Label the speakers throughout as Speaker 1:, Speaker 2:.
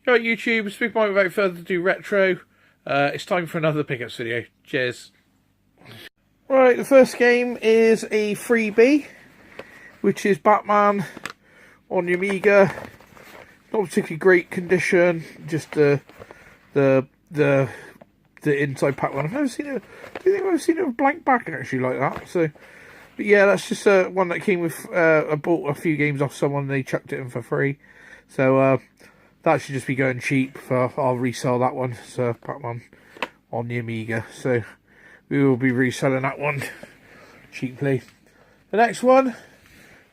Speaker 1: Go YouTube, Speak Mike without further ado retro. It's time for another pickups video. Cheers. Right, the first game is a freebie, which is Batman on the Amiga. Not particularly great condition, just the inside pack one. I've never seen it. I don't think I've ever seen it with blank backing actually like that. So, but yeah, that's just one that came with. I bought a few games off someone and they chucked it in for free. So that should just be going cheap. I'll resell that one. So Batman on the Amiga. So we will be reselling that one cheaply. The next one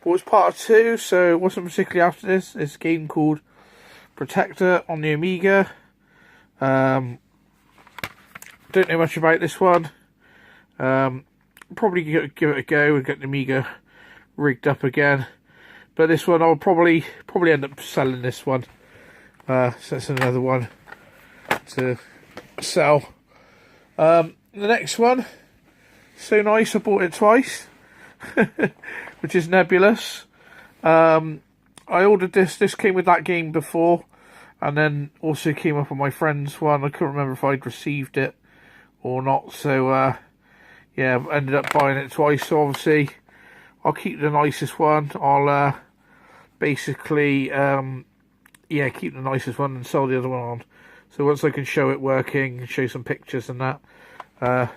Speaker 1: was part 2, so it wasn't particularly after this. It's a game called Protector on the Amiga. Don't know much about this one. Probably give it a go and get the Amiga rigged up again. But this one I'll probably end up selling this one. So that's another one to sell. The next one, so nice, I bought it twice. Which is Nebulous. I ordered this came with that game before, and then also came up on my friend's one. I couldn't remember if I'd received it or not, so yeah, I ended up buying it twice. So obviously I'll keep the nicest one. I'll basically yeah, keep the nicest one and sell the other one on. So once I can show it working, show some pictures and that,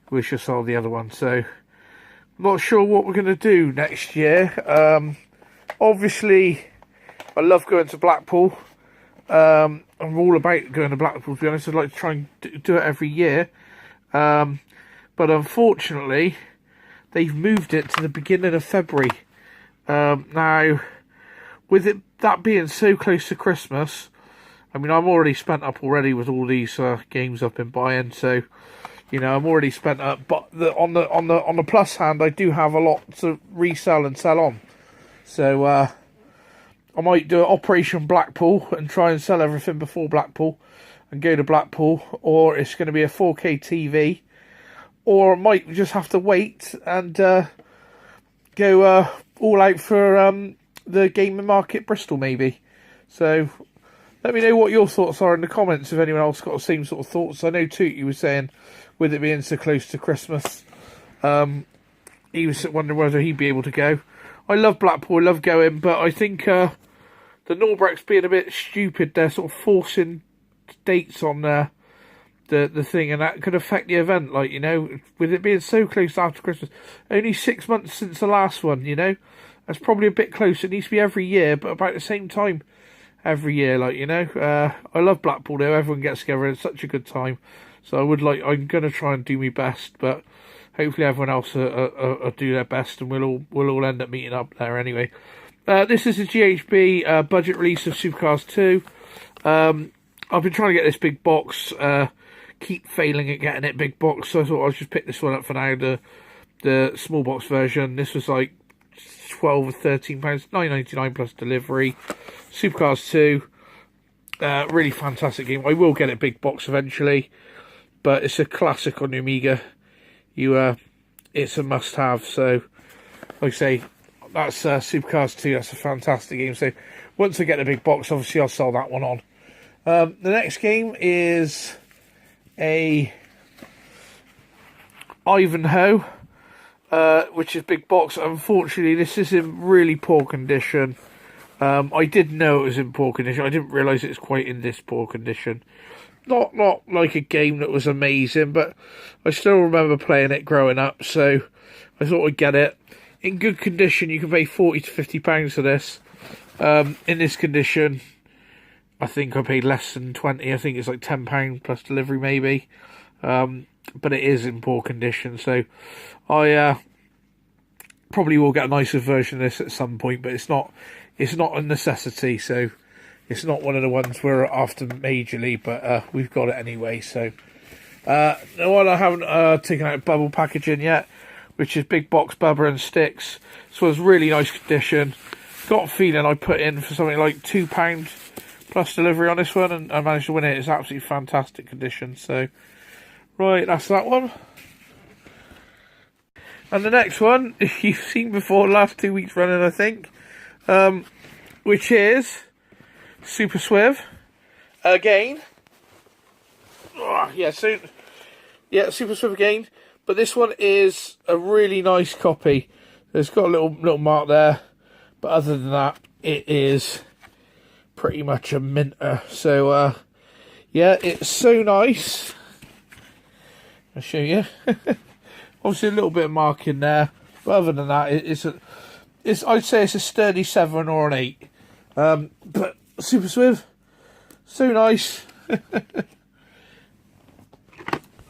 Speaker 1: we shall sell the other one. So not sure what we're going to do next year. Obviously, I love going to Blackpool. I'm all about going to Blackpool, to be honest. I'd like to try and do it every year. But unfortunately, they've moved it to the beginning of February. Now, with that being so close to Christmas, I mean, I'm already spent up already with all these games I've been buying, so you know, I'm already spent up, but on the plus hand, I do have a lot to resell and sell on. So I might do an Operation Blackpool and try and sell everything before Blackpool and go to Blackpool, or it's going to be a 4K TV, or I might just have to wait and go all out for the Gaming Market Bristol maybe. So let me know what your thoughts are in the comments if anyone else got the same sort of thoughts. I know Toot, you were saying, with it being so close to Christmas, he was wondering whether he'd be able to go. I love Blackpool, I love going, but I think the Norbrecht's being a bit stupid. They're sort of forcing dates on the thing, and that could affect the event, like, you know, with it being so close after Christmas. Only 6 months since the last one, you know. That's probably a bit close. It needs to be every year, but about the same time every year, like, you know. I love Blackpool, though. Everyone gets together. It's such a good time. So I'm going to try and do my best, but hopefully everyone else will do their best, and we'll all end up meeting up there anyway. This is a GHB budget release of Supercars 2. I've been trying to get this big box, keep failing at getting it big box, so I thought I'll just pick this one up for now, the small box version. This was like £12 or £13, £9.99 plus delivery. Supercars 2, really fantastic game. I will get it big box eventually, but it's a classic on the Amiga. It's a must-have. So, like I say, that's Supercars 2. That's a fantastic game. So, once I get the big box, obviously I'll sell that one on. The next game is a Ivanhoe, which is big box. Unfortunately, this is in really poor condition. I did know it was in poor condition. I didn't realise it was quite in this poor condition. Not like a game that was amazing, but I still remember playing it growing up, so I thought I'd get it. In good condition, you can pay £40 to £50 for this. In this condition, I think I paid less than 20. I think it's like £10 plus delivery maybe. But it is in poor condition, so I probably will get a nicer version of this at some point, but it's not a necessity, so it's not one of the ones we're after majorly, but we've got it anyway. So the one I haven't taken out bubble packaging yet, which is big box Bubba and Sticks. This one's really nice condition. Got a feeling I put in for something like £2 plus delivery on this one, and I managed to win it. It's absolutely fantastic condition. So right, that's that one. And the next one you've seen before, last 2 weeks running, I think, which is Super Swiv. again. Oh, yeah, so yeah, Super Swift again. But this one is a really nice copy. It's got a little mark there, but other than that, it is pretty much a minter. So yeah, it's so nice. I'll show you. Obviously, a little bit of marking there, but other than that, I'd say it's a sturdy 7 or an 8. But Super Swift, so nice.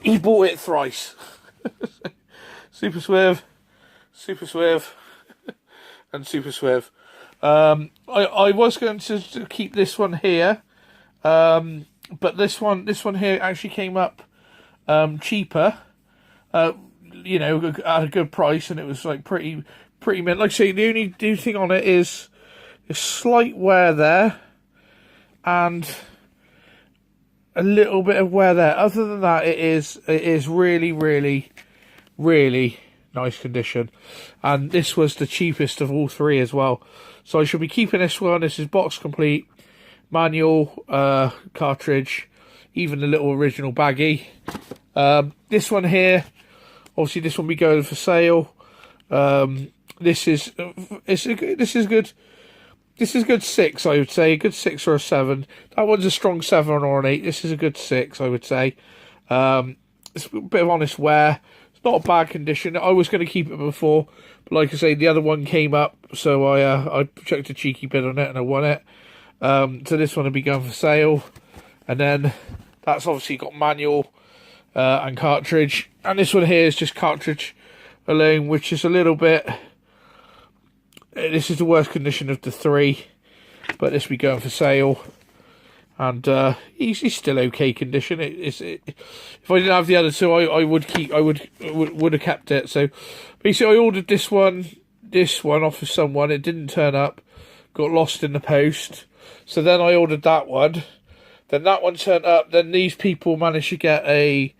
Speaker 1: He bought it thrice. Super Swift, and Super Swift. I was going to keep this one here, but this one here actually came up cheaper. You know, at a good price, and it was like pretty mint. Like I say, the only thing on it is a slight wear there, and a little bit of wear there. Other than that, it is really, really, really nice condition. And this was the cheapest of all three as well. So I should be keeping this one. This is box complete, manual, cartridge, even the little original baggie. This one here, obviously this one be going for sale. This is good. This is a good 6, I would say. A good 6 or a 7. That one's a strong 7 or an 8. This is a good 6, I would say. It's a bit of honest wear. It's not a bad condition. I was going to keep it before, but like I say, the other one came up, so I chucked a cheeky bid on it and I won it. So this one will be going for sale. And then that's obviously got manual and cartridge. And this one here is just cartridge alone, which is a little bit... This is the worst condition of the 3, but this will be going for sale, and he's still okay condition. If I didn't have the other 2, I would have kept it. So basically, I ordered this one off of someone. It didn't turn up, got lost in the post. So then I ordered that one. Then that one turned up. Then these people managed to get a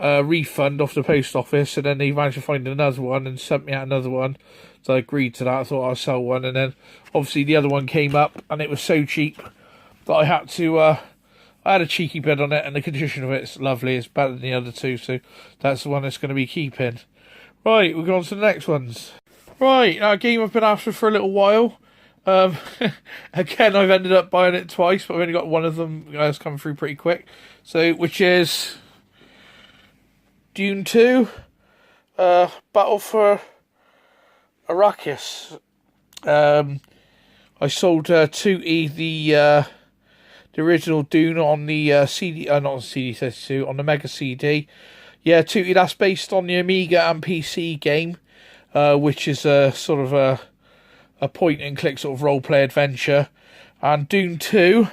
Speaker 1: refund off the post office, and then they managed to find another one and sent me out another one. So I agreed to that. I thought I'll sell one, and then obviously the other one came up, and it was so cheap that I had to. I had a cheeky bid on it, and the condition of it's lovely. It's better than the other 2, so that's the one that's going to be keeping. Right, we'll go on to the next ones. Right, now a game I've been after for a little while. Again, I've ended up buying it twice, but I've only got one of them that's come through pretty quick. So, which is Dune 2, Battle for Arrakis. I sold Tootie the original Dune on the CD, not on CD32, on the Mega CD. Yeah, Tootie, that's based on the Amiga and PC game, which is a sort of a point and click sort of role play adventure. And Dune 2,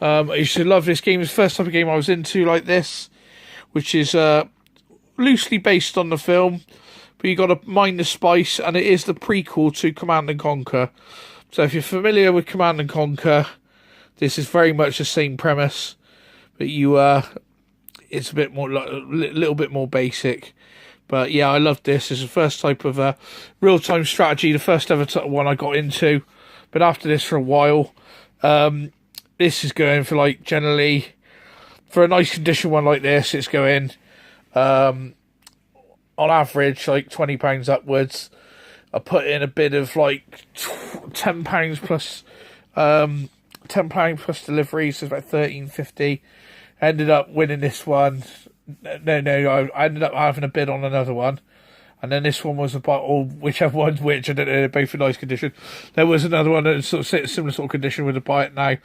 Speaker 1: I used to love this game. It's the first type of game I was into like this, which is loosely based on the film. But you got to mind the spice, and it is the prequel to Command and Conquer. So if you're familiar with Command and Conquer, this is very much the same premise, but it's a bit more, a little bit more basic. But yeah, I love this. It's the first type of real-time strategy, the first ever one I got into. But after this for a while, this is going for like generally for a nice condition one like this. It's going. On average, like £20 upwards. I put in a bid of like £10 plus, £10 plus deliveries, so it's about £13.50. Ended up winning this one. No, I ended up having a bid on another one, and then this one was about, or whichever one's which. I don't know. They're both in nice condition. There was another one that's sort of similar sort of condition with a buy it now.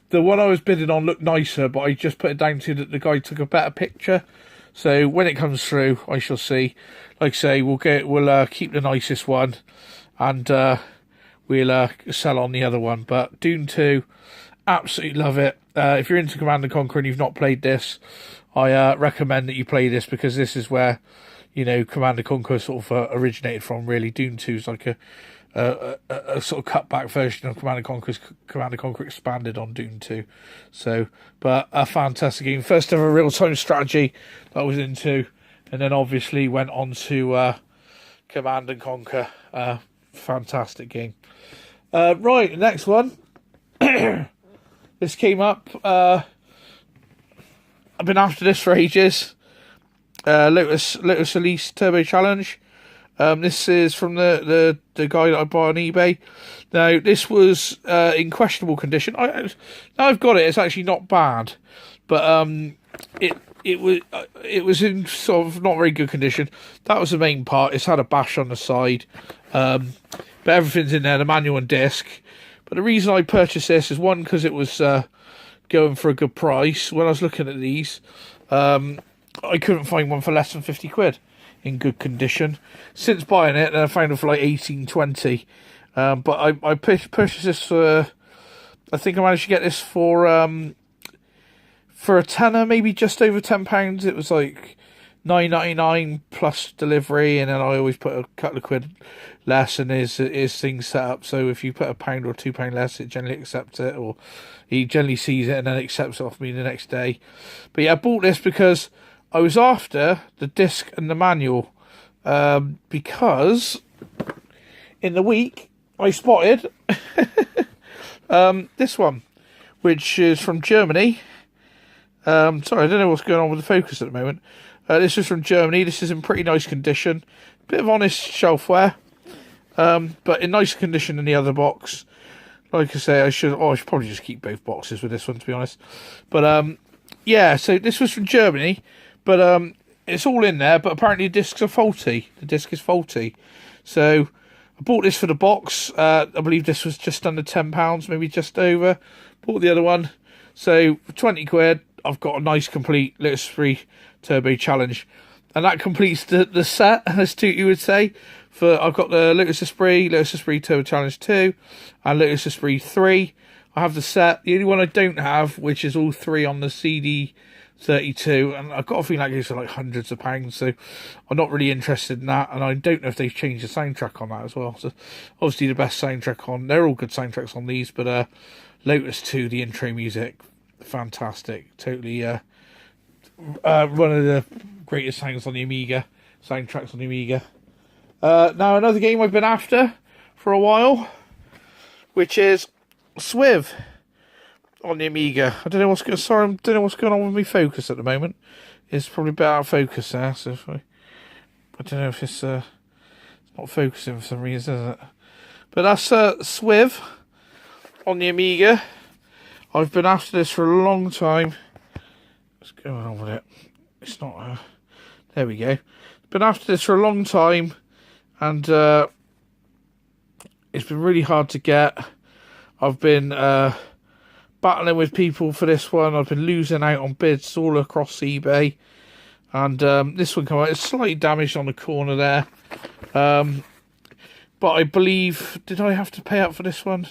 Speaker 1: The one I was bidding on looked nicer, but I just put it down to that the guy took a better picture. So when it comes through, I shall see. Like I say, we'll keep the nicest one, and we'll sell on the other one. But Dune 2, absolutely love it. If you're into Command and Conquer and you've not played this, I recommend that you play this, because this is where, you know, Command and Conquer sort of originated from. Really, Dune 2 is like a sort of cutback version of Command and Conquer expanded on Dune 2. So, but a fantastic game. First ever real-time strategy that I was into, and then obviously went on to Command and Conquer. Fantastic game. Right, the next one. This came up. I've been after this for ages. Lotus Elise Turbo Challenge. This is from the guy that I bought on eBay. Now, this was in questionable condition. Now I've got it. It's actually not bad, but it was in sort of not very good condition. That was the main part. It's had a bash on the side, but everything's in there, the manual and disc. But the reason I purchased this is, one, because it was going for a good price. When I was looking at these, I couldn't find one for less than 50 quid in good condition. Since buying it, I found it for like 18, 20. But I purchased this for, I think I managed to get this for a tenner, maybe just over £10. It was like £9.99 plus delivery, and then I always put a couple of quid less, and his things set up so if you put £1 or £2 less, it generally accepts it, or he generally sees it and then accepts it off me the next day. But yeah, I bought this because I was after the disc and the manual, because in the week I spotted this one, which is from Germany. Sorry, I don't know what's going on with the focus at the moment. This is from Germany. This is in pretty nice condition. Bit of honest shelf wear, but in nicer condition than the other box. Like I say, I should probably just keep both boxes with this one, to be honest. But yeah, so this was from Germany, but it's all in there. But apparently the discs are faulty. The disc is faulty. So I bought this for the box. I believe this was just under £10, maybe just over. Bought the other one. So for 20 quid, I've got a nice complete Lotus Esprit Turbo Challenge. And that completes the set, as you would say. I've got the Lotus Esprit Turbo Challenge 2, and Lotus Esprit 3. I have the set. The only one I don't have, which is all three on the CD32, and I've got a feeling that goes for like hundreds of pounds, so I'm not really interested in that, and I don't know if they've changed the soundtrack on that as well. So obviously the best soundtrack on, they're all good soundtracks on these, but Lotus 2, the intro music, fantastic. Totally one of the greatest sounds on the Amiga, soundtracks on the Amiga. Now another game I've been after for a while, which is Swiv on the Amiga. I don't know what's going on with my focus at the moment. It's probably a bit out of focus there, so if I don't know if it's not focusing for some reason, is it? But that's Swiv on the Amiga. I've been after this for a long time. What's going on with it? It's not. There we go. Been after this for a long time, and it's been really hard to get. I've been battling with people for this one. I've been losing out on bids all across eBay, and this one came out. It's slightly damaged on the corner there, but I believe, did I have to pay up for this one?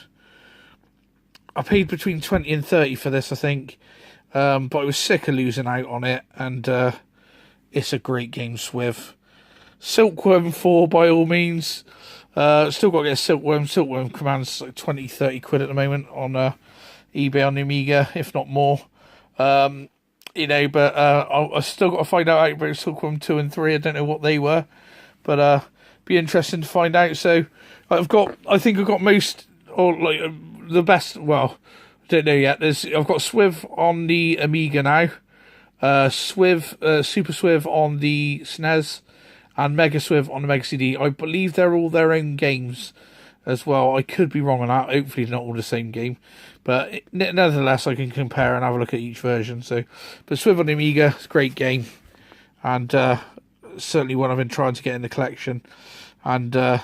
Speaker 1: I paid between 20 and 30 for this, I think, but I was sick of losing out on it, and it's a great game, Swiv. Silkworm 4 by all means. Still got to get Silkworm. Silkworm commands like 20, 30 quid at the moment on eBay on the Amiga, if not more. But I still got to find out about Silkworm 2 and 3. I don't know what they were, but be interesting to find out. So I think I've got most, or like the best. Well, I don't know yet. I've got Swiv on the Amiga now. Super Swiv on the SNES, and Mega Swiv on the Mega CD. I believe they're all their own games as well. I could be wrong on that. Hopefully not all the same game, but nevertheless I can compare and have a look at each version. So, but Swiv on the Amiga is a great game, and certainly one I've been trying to get in the collection, and now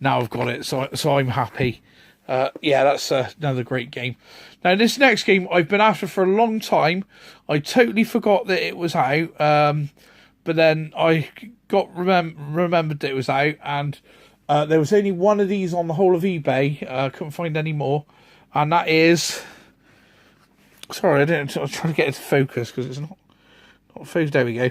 Speaker 1: I've got it, so I'm happy. Yeah, that's another great game. Now, this next game I've been after for a long time. I totally forgot that it was out, but then I remembered that it was out, and there was only one of these on the whole of eBay. Couldn't find any more, and that is. Sorry, I was trying to get it to focus because it's not focused. There we go.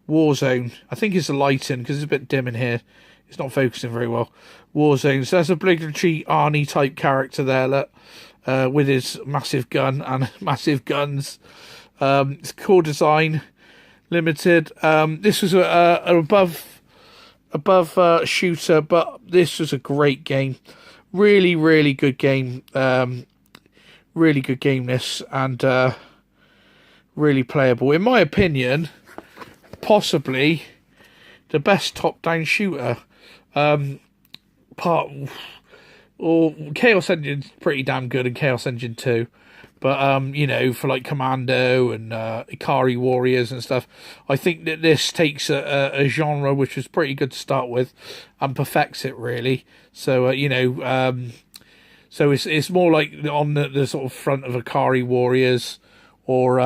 Speaker 1: Warzone. I think it's the lighting because it's a bit dim in here. It's not focusing very well. Warzone. So that's a obligatory Arnie type character there, look, with his massive gun and massive guns. It's Core Design Limited. This was an above shooter, but this was a great game. Really, really good game. really good game this, and really playable. In my opinion, possibly the best top-down shooter. Chaos Engine's pretty damn good, and Chaos Engine 2. But, you know, for like Commando and Ikari Warriors and stuff, I think that this takes a genre which was pretty good to start with and perfects it, really. So, you know, so it's more like on the sort of front of Ikari Warriors or,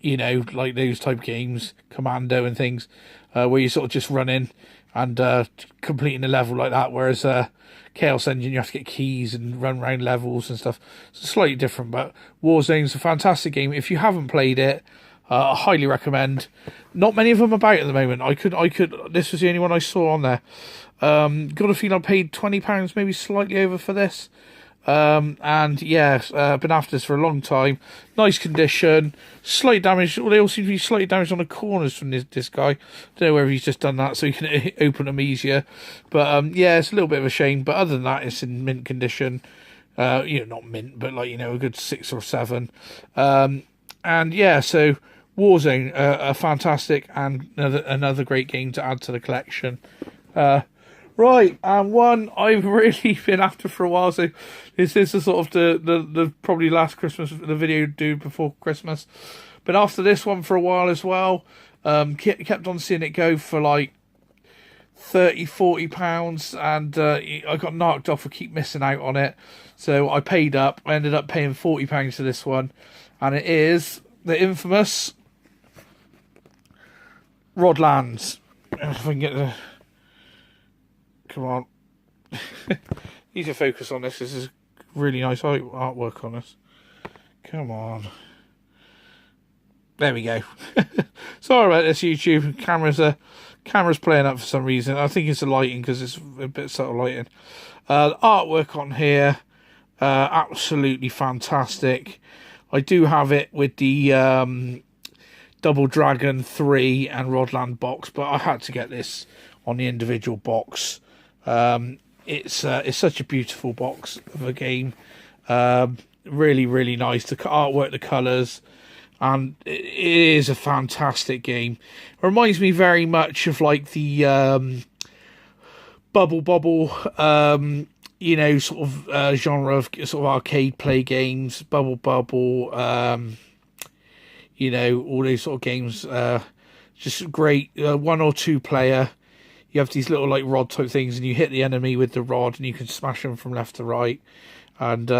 Speaker 1: you know, like those type of games, Commando and things, where you sort of just run in and completing a level like that, whereas Chaos Engine, you have to get keys and run around levels and stuff. It's slightly different, but Warzone's a fantastic game. If you haven't played it, I highly recommend. Not many of them about at the moment. I could. This was the only one I saw on there. Got a feeling I paid £20, maybe slightly over for this. And yeah, been after this for a long time. Nice condition, slight damage. Well, they all seem to be slightly damaged on the corners from this guy. Don't know whether he's just done that so you can open them easier. But yeah, it's a little bit of a shame. But other than that, it's in mint condition. You know, not mint, but like, you know, a good 6 or 7. And yeah, so Warzone, a fantastic and another great game to add to the collection. Right, and one I've really been after for a while, so this is the sort of the probably last Christmas, the video due before Christmas. But after this one for a while as well, kept on seeing it go for like £30-40, and I got knocked off for keep missing out on it. So I paid up, I ended up paying £40 for this one, and it is the infamous Rodlands. If I can get the... Come on. Need to focus on this. This is really nice artwork on this. Come on. There we go. Sorry about this, YouTube. Camera's playing up for some reason. I think it's the lighting, because it's a bit subtle lighting. The artwork on here, absolutely fantastic. I do have it with the Double Dragon 3 and Rodland box, but I had to get this on the individual box. It's such a beautiful box of a game. Really, really nice. The artwork, the colours, and it is a fantastic game. It reminds me very much of like the Bubble Bobble, you know, sort of genre of sort of arcade play games. Bubble Bobble, you know, all those sort of games. Just great, 1 or 2 player. You have these little like rod type things, and you hit the enemy with the rod, and you can smash them from left to right. And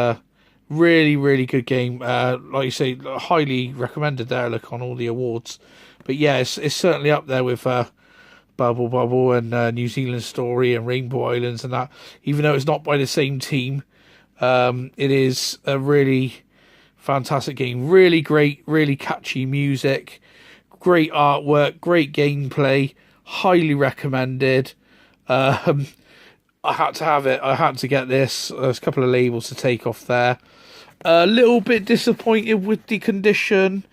Speaker 1: really, really good game. Like you say, highly recommended there. Look on all the awards. But yeah, it's certainly up there with Bubble Bobble and New Zealand Story and Rainbow Islands and that. Even though it's not by the same team, it is a really fantastic game. Really great, really catchy music, great artwork, great gameplay. Highly recommended. I had to have it. I had to get this. There's a couple of labels to take off there. A little bit disappointed with the condition.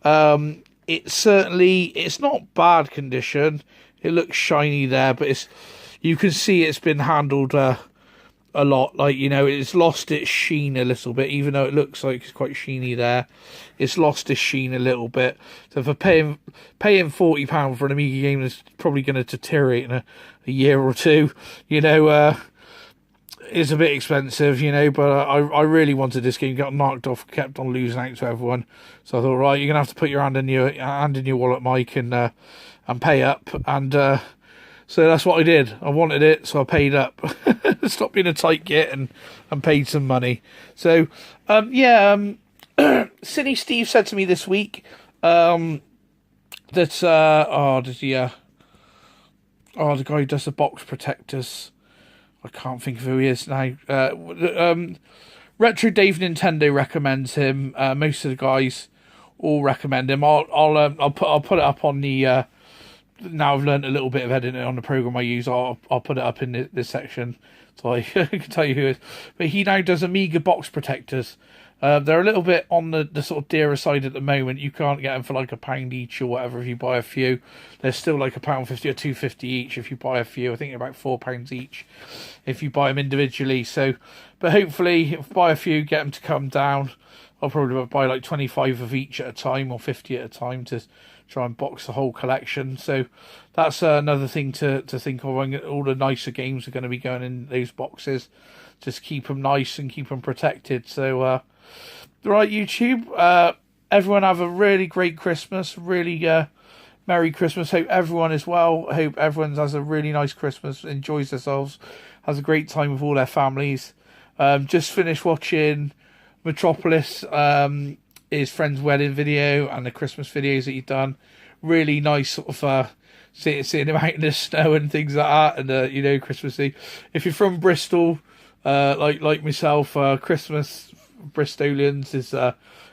Speaker 1: It's not bad condition. It looks shiny there, but you can see it's been handled a lot. Like, you know, it's lost its sheen a little bit, even though it looks like it's quite sheeny there. It's lost its sheen a little bit. So for paying £40 for an Amiga game that's probably going to deteriorate in a year or two, you know, it's a bit expensive, you know. But I really wanted this game. Got knocked off, kept on losing out to everyone. So I thought, right, you're gonna have to put your hand in your wallet, Mike, and pay up. And so that's what I did. I wanted it, so I paid up. Stopped being a tight git and paid some money. So yeah. Cine Steve said to me this week that the guy who does the box protectors, I can't think of who he is now. Retro Dave Nintendo recommends him. Most of the guys all recommend him. I'll put it up on the. Now I've learned a little bit of editing on the program I use. I'll put it up in this section so I can tell you who it is. But he now does Amiga box protectors. They're a little bit on the sort of dearer side at the moment. You can't get them for like £1 each or whatever if you buy a few. They're still like £1.50 or £2.50 each if you buy a few. I think they're about £4 each if you buy them individually. So, But hopefully, if I buy a few, get them to come down. I'll probably buy like 25 of each at a time, or 50 at a time, to try and box the whole collection. So that's another thing to think of. All the nicer games are going to be going in those boxes. Just keep them nice and keep them protected. So, right, YouTube, everyone have a really great Christmas. Really Merry Christmas. Hope everyone is well. Hope everyone has a really nice Christmas, enjoys themselves, has a great time with all their families. Just finished watching Metropolis, his friend's wedding video and the Christmas videos that he's done. Really nice sort of seeing him out in the snow and things like that, and you know, Christmassy. If you're from Bristol, like myself, Christmas Bristolians is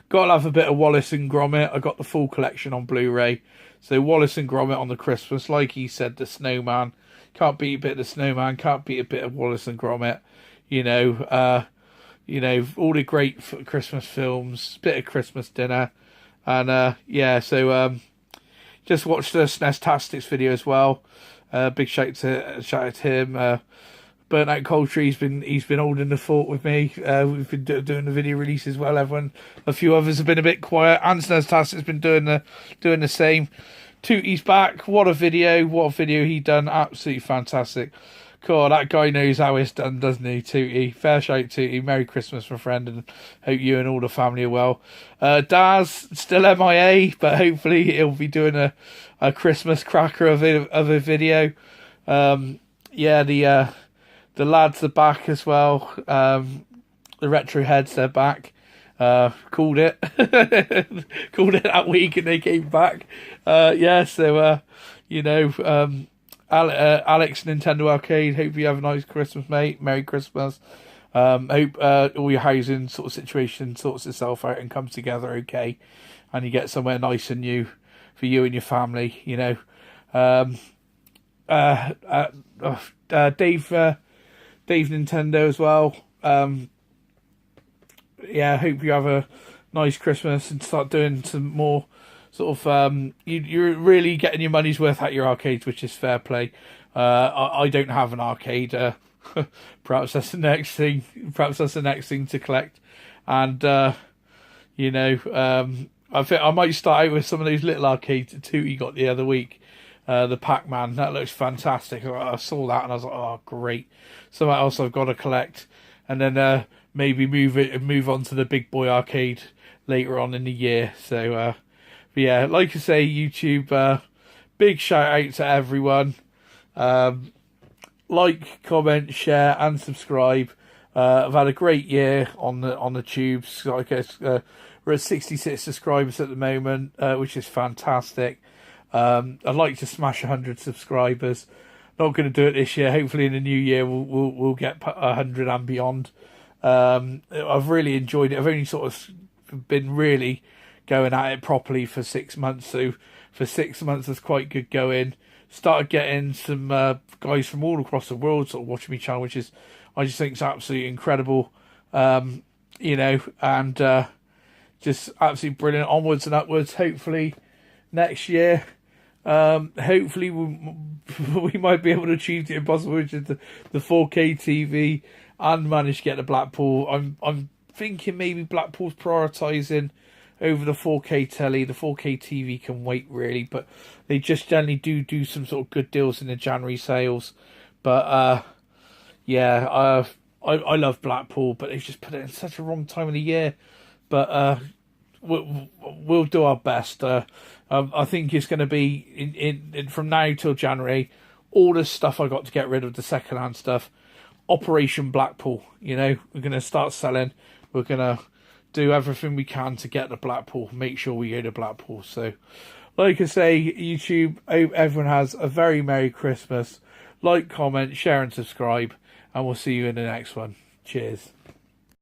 Speaker 1: gotta have a bit of Wallace and Gromit. I got the full collection on Blu-ray. So Wallace and Gromit on the Christmas, like he said, the snowman. Can't beat a bit of the snowman, can't beat a bit of Wallace and Gromit. You know, all the great Christmas films, bit of Christmas dinner. And yeah, so just watched the SNES-tastics video as well. Big shout out to him. Burnt Out Culture, he's been holding the fort with me. We've been doing the video release as well. A few others have been a bit quiet. And SNES-tastic's been doing the same. Tootie's back. What a video he done. Absolutely fantastic. Cool, that guy knows how it's done, doesn't he, Tootie? Fair shout, Tootie. Merry Christmas, my friend, and hope you and all the family are well. Daz, still MIA, but hopefully he'll be doing a Christmas cracker of a video. Yeah, the lads are back as well. The retro heads, they're back. Called it. Called it that week and they came back. Yeah, so, you know, Alex, Nintendo Arcade, hope you have a nice Christmas, mate. Merry Christmas. Hope all your housing sort of situation sorts itself out and comes together okay, and you get somewhere nice and new for you and your family, you know. Dave Nintendo as well. Yeah, I hope you have a nice Christmas and start doing some more sort of you're really getting your money's worth at your arcades, which is fair play. I don't have an arcade. Perhaps that's the next thing. Perhaps that's the next thing to collect. And you know, I think I might start out with some of those little arcades that Tootie got the other week. The Pac-Man, that looks fantastic. I saw that and I was like, oh great, something else I've got to collect. And then maybe move on to the big boy arcade later on in the year. So but yeah, like I say, YouTube, big shout out to everyone. Like, comment, share, and subscribe. I've had a great year on the tubes. I guess we're at 66 subscribers at the moment, which is fantastic. I'd like to smash 100 subscribers. Not going to do it this year. Hopefully, in the new year, we'll get 100 and beyond. I've really enjoyed it. I've only sort of been really going at it properly for 6 months. So for 6 months, it's quite good going. Started getting some guys from all across the world sort of watching me channel, which is, I just think, is absolutely incredible. You know, and just absolutely brilliant. Onwards and upwards. Hopefully next year, hopefully we might be able to achieve the impossible, which is the 4K TV, and manage to get the Blackpool. I'm thinking maybe Blackpool's prioritising over the 4K telly. The 4K TV can wait, really, but they just generally do some sort of good deals in the January sales. But yeah, I love Blackpool, but they've just put it in such a wrong time of the year. But we'll do our best. I think it's going to be in from now till January. All the stuff I got to get rid of, the second-hand stuff. Operation Blackpool. You know, we're going to start selling. We're going to do everything we can to get to Blackpool. Make sure we go to Blackpool. So, like I say, YouTube, I hope everyone has a very Merry Christmas. Like, comment, share, and subscribe. And we'll see you in the next one. Cheers.